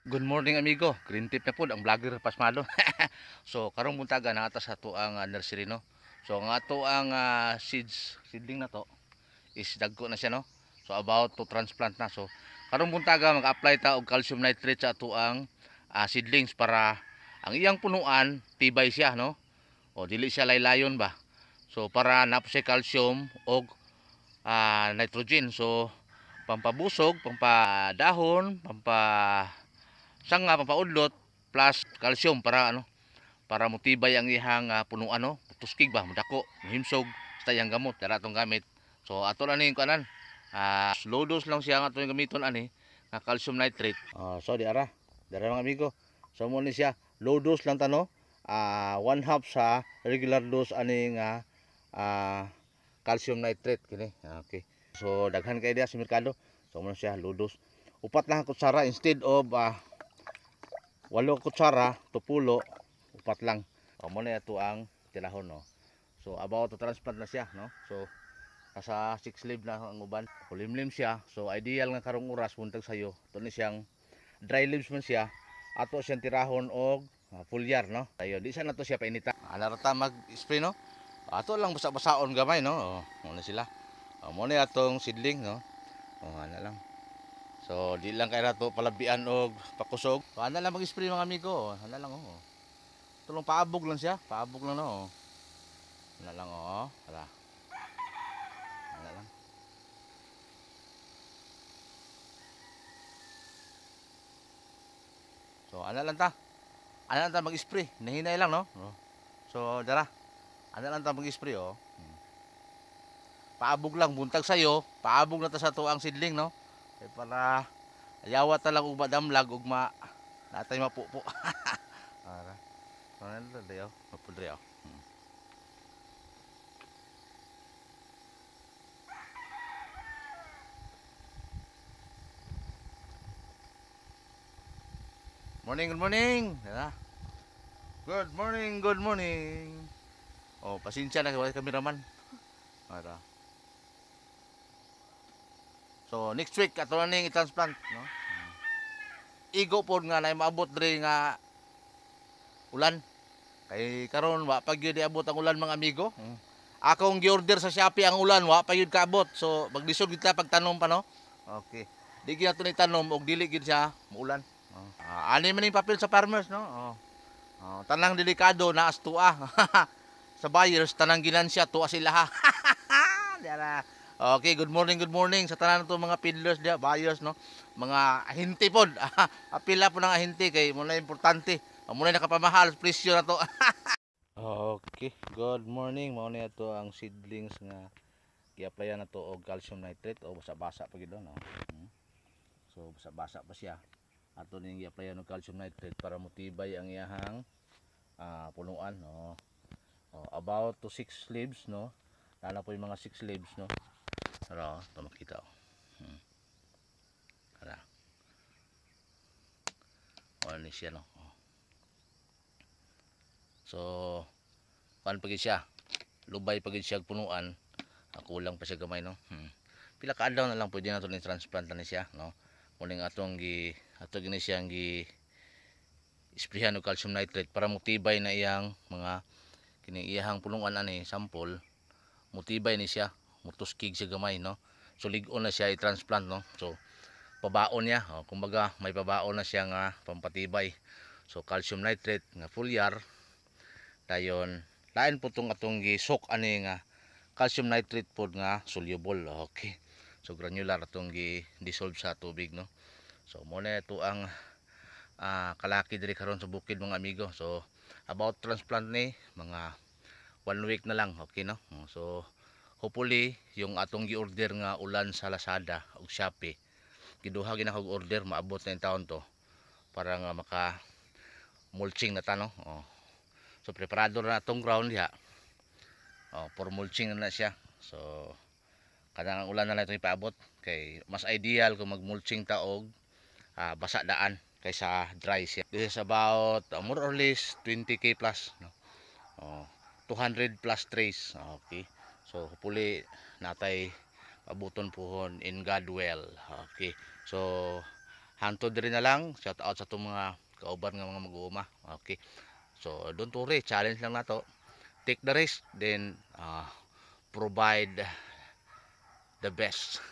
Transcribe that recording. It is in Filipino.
Good morning amigo, green tip na po ang vlogger Pasmado. So karong buntaga na ata sa ato ang nursery no. So ang ato ang seedling na to is dagko na siya no. So about to transplant na. So karong buntaga mag-apply ta og calcium nitrate sa ato ang seedlings para ang iyang punuan tibay siya no. O dili siya laylayon ba. So para napos siya calcium og nitrogen. So pampabusog, pampadahon, sanga pampaudlot plus calcium para para motibay ang ihang punuan no, tuskig ba madako himsog sa iyang gamot dara atong gamit. So ato na ning kanan low dose lang siya ang ato gamiton ani nga calcium nitrate. So di ara mga amigo, so mo ni siya low dose lang tano, 1/2 sa regular dose ani nga calcium nitrate kini. Okay, so daghan kay dia sa merkado, so mo siya low dose upat lang kutsara instead of 8 kutsara tupulo upat lang. Mo na ito ang tilahon no. So about to transplant na siya no. So nasa 6 leaf na ang uban, kulimlim siya. So ideal nga karong oras buntag sayo to ni siyang dry leaves man siya, ato siyang tirahon og foliar no. Tayo di sa nato siya painita ana rata mag spray no, ato lang basa-basaon gamay no. Mo na sila, mo na atong seedling no. Ana lang. So di lang kay nato palabian og pakusog. So, ana lang mag-spray mga amigo. Ana lang oh. Tulong paabog lang siya, paabog lang no. Ana lang oh. Ala. Ana lang. So ana lang ta. Ana lang ta mag-spray. Nahinay lang no. So dara. Ana lang ta mag-spray oh. Paabog lang buntag sayo, paabog na ta sa tuang seedling no. Kay para ayawa ta lang og madamlag ug natay mapupo. Ara. So ano dayo? Mapudre oh. Morning, good morning. Dara. Good morning, good morning. Oh, pasensya na kay kameraman. Ara. So next week ato na ning i-transplant no. Igo pod nga na maabot diri nga ulan. Kay karon wa pa gyud abot ang ulan mga amigo. Akong gi-order sa Shopee ang ulan wa pa gyud kaabot. So maglisod gid ta pagtanom pa no. Okay. Di gyud ato ni tanom og dili gyud siya muulan. Ani man ning papel sa farmers no. Tanang delikado na astua. Sa buyers tanang ginansya tuwa sila ha. Dara. Okay, good morning sa tanan to mga peddlers dia, buyers no. Mga ahente pod. Apila po ng ahente kay mo na importante. Mo na nakapamahal presyo na to. Okay, good morning. Mao ni ato ang seedlings nga gi-applyan na to og calcium nitrate o basa-basa pa gid no. So basa-basa pa siya. Ato ning gi-applyan og calcium nitrate para motibay ang iyahang punuan no. About to 6 leaves no. Nana po yung mga 6 leaves no. Para ito makita oh. Hala. Ano siya no. So kan pagid siya. Lubay pagid siya punuan. Kulang pa siya gamay no. Pila ka adlaw na lang pwede na to ni transplant na siya no. Muling atong gini siyang gi isprehan og calcium nitrate para motibay na iyang mga kining iyang punuan ani sample. Motibay ni siya, mutuskig siya gamay no. So lig-on na siya i-transplant no. So pabaon niya, kumbaga may pabaon na siya nga pampatibay. So calcium nitrate nga foliar dayon lain po tong atong gisok ani nga calcium nitrate pod nga soluble. Okay, so granular atong gi-dissolve sa tubig no. So mo na ito ang kalaki diri karon sa bukid mga amigo. So about transplant ni mga 1 week na lang okay no. So hopefully yung atong gi-order nga ulan sa Lazada ug Shopee giduha gina kog order maabot na yung taon to para nga maka mulching na ta no. So preparado na atong ground diha. For mulching na siya. So kanang ulan na lang ito ipaabot kay mas ideal kung mag mulching ta og basa daan kaysa dry siya. This is about more or less 20k plus no. 200 plus trays. Okay. So hopefully natay abuton pohon in God well. Okay. So hantod rin na lang. Shout out sa itong mga kauban nga mga mag-uuma. Okay. So don't worry, challenge lang nato. Take the risk, then provide the best.